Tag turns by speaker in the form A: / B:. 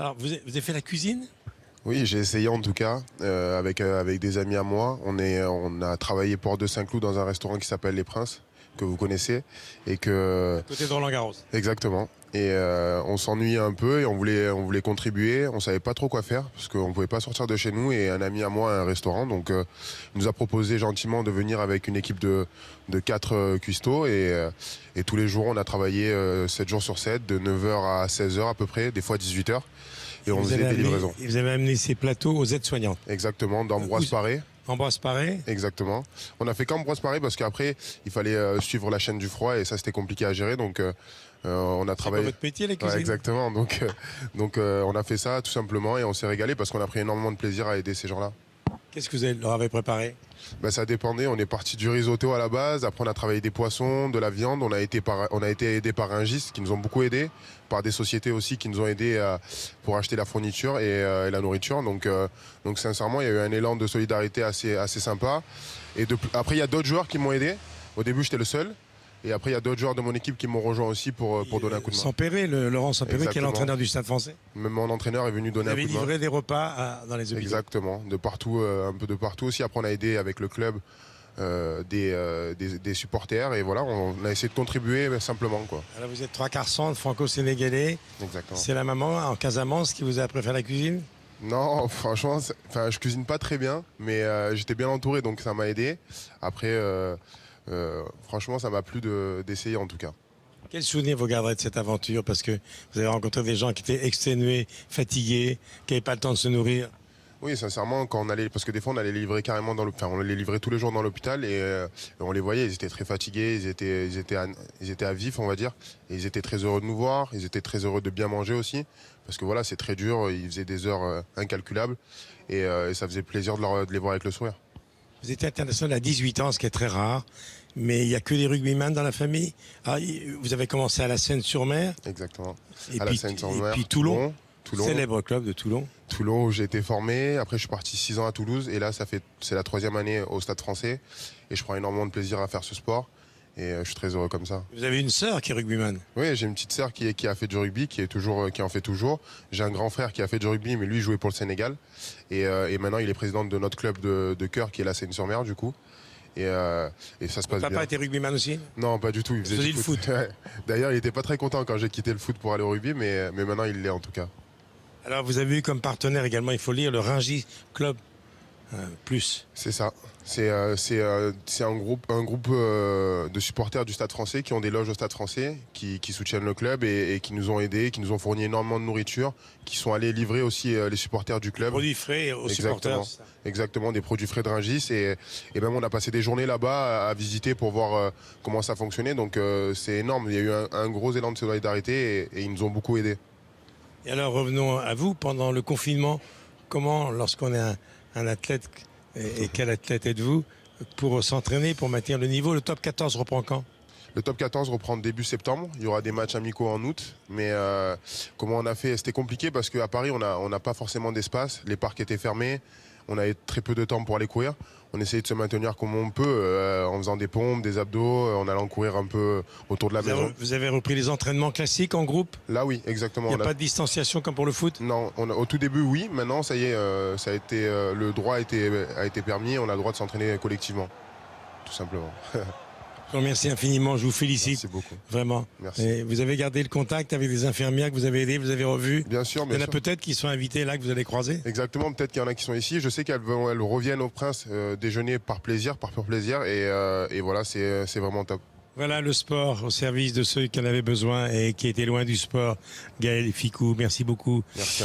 A: Alors, vous avez fait la cuisine?
B: Oui, j'ai essayé en tout cas, avec des amis à moi. On a travaillé Port de Saint-Cloud dans un restaurant qui s'appelle Les Princes, que vous connaissez. Et que,
A: À côté de Roland-Garros.
B: exactement. Et on s'ennuyait un peu et on voulait contribuer. On savait pas trop quoi faire parce qu'on pouvait pas sortir de chez nous. Et un ami à moi a un restaurant, donc il nous a proposé gentiment de venir avec une équipe de 4 cuistots. Et tous les jours, on a travaillé 7 jours sur 7, de 9h à 16h à peu près, des fois 18h. Et on faisait des livraisons.
A: Vous avez amené ces plateaux aux aides-soignantes.
B: Exactement, d'Ambroise Paré.
A: Ambroise Paré.
B: Exactement. On a fait qu'Ambroise Paré parce qu'après, il fallait suivre la chaîne du froid et ça, c'était compliqué à gérer. Donc, on a travaillé.
A: C'est pas votre métier, la cuisine.
B: Ouais, exactement. Donc, on a fait ça tout simplement et on s'est régalé parce qu'on a pris énormément de plaisir à aider ces gens-là.
A: Qu'est-ce que vous leur avez préparé?
B: Ça dépendait. On est parti du risotto à la base. Après, on a travaillé des poissons, de la viande. On a été aidé par Rungis qui nous ont beaucoup aidés, par des sociétés aussi qui nous ont aidés pour acheter la fourniture et la nourriture. Donc, sincèrement, il y a eu un élan de solidarité assez sympa. Et après, il y a d'autres joueurs qui m'ont aidé. Au début, j'étais le seul. Et après, il y a d'autres joueurs de mon équipe qui m'ont rejoint aussi pour donner un coup de main.
A: Sampéré, Laurent Sampéré, qui est
B: Exactement.
A: l'entraîneur du Stade Français.
B: Même mon entraîneur est venu donner un coup de main.
A: Vous avez livré des repas dans les hôpitaux.
B: Exactement, de partout, un peu de partout aussi. Après, on a aidé avec le club des supporters et voilà, on a essayé de contribuer simplement, quoi.
A: Alors vous êtes 3/4 franco-sénégalais.
B: Exactement.
A: C'est la maman en Casamance qui vous a appris à faire la cuisine?
B: Non, franchement, je cuisine pas très bien, mais j'étais bien entouré, donc ça m'a aidé. Après, franchement, ça m'a plu d'essayer en tout cas.
A: Quel souvenir vous garderez de cette aventure? Parce que vous avez rencontré des gens qui étaient exténués, fatigués, qui n'avaient pas le temps de se nourrir.
B: Oui, sincèrement, quand on allait, parce que des fois on allait livrer carrément on les livrait tous les jours dans l'hôpital et on les voyait, ils étaient très fatigués, ils étaient à vif, on va dire, et ils étaient très heureux de nous voir, ils étaient très heureux de bien manger aussi, parce que voilà, c'est très dur, ils faisaient des heures incalculables et ça faisait plaisir de les voir avec le sourire.
A: Vous étiez international à 18 ans, ce qui est très rare, mais il n'y a que des rugbyman dans la famille. Ah, vous avez commencé à la Seine-sur-Mer.
B: Exactement.
A: Et
B: À
A: puis,
B: la Seine-sur-Mer,
A: et puis Toulon.
B: Toulon.
A: Célèbre club de Toulon.
B: Toulon où j'ai été formé, après je suis parti 6 ans à Toulouse et là c'est la 3e année au Stade Français et je prends énormément de plaisir à faire ce sport et je suis très heureux comme ça.
A: Vous avez une sœur qui est rugbyman.
B: Oui, j'ai une petite sœur qui a fait du rugby, qui en fait toujours. J'ai un grand frère qui a fait du rugby mais lui jouait pour le Sénégal et maintenant il est président de notre club de cœur qui est la Seine-sur-Mer du coup. Et ça se passe bien.
A: Papa était rugbyman aussi?
B: Non, pas du tout, il faisait
A: du foot.
B: Ouais. D'ailleurs il était pas très content quand j'ai quitté le foot pour aller au rugby mais maintenant il l'est en tout cas.
A: Alors vous avez eu comme partenaire également, il faut lire, le Rungis Club Plus.
B: C'est ça. C'est un groupe de supporters du Stade Français qui ont des loges au Stade Français, qui soutiennent le club et qui nous ont aidés, qui nous ont fourni énormément de nourriture, qui sont allés livrer aussi les supporters du club.
A: Produits frais aux supporters.
B: Exactement, des produits frais de Rungis et même on a passé des journées là-bas à visiter pour voir comment ça fonctionnait. Donc c'est énorme. Il y a eu un gros élan de solidarité et ils nous ont beaucoup aidés.
A: Et alors revenons à vous, pendant le confinement, comment, lorsqu'on est un athlète, et quel athlète êtes-vous, pour s'entraîner, pour maintenir le niveau, le top 14 reprend quand?
B: Le top 14 reprend début septembre, il y aura des matchs amicaux en août, mais comment on a fait, c'était compliqué parce qu'à Paris on n'a pas forcément d'espace, les parcs étaient fermés, on avait très peu de temps pour aller courir. On essayait de se maintenir comme on peut, en faisant des pompes, des abdos, en allant courir un peu autour de la maison.
A: Vous avez repris les entraînements classiques en groupe?
B: Là oui, exactement.
A: Il n'y a pas de distanciation comme pour le foot?
B: Non, au tout début oui, maintenant ça y est, le droit a été permis, on a le droit de s'entraîner collectivement, tout simplement.
A: Je vous remercie infiniment, je vous félicite.
B: Merci beaucoup.
A: Vraiment.
B: Merci.
A: Et vous avez gardé le contact avec des infirmières que vous avez aidées, vous avez revues?
B: Bien sûr,
A: Il y en a peut-être qui sont invités là, que vous allez croiser?
B: Exactement, peut-être qu'il y en a qui sont ici. Je sais qu'elles reviennent au Prince déjeuner par plaisir, par pur plaisir. Et voilà, c'est vraiment top.
A: Voilà le sport au service de ceux qui en avaient besoin et qui étaient loin du sport. Gaël Ficou, merci beaucoup.
B: Merci à vous.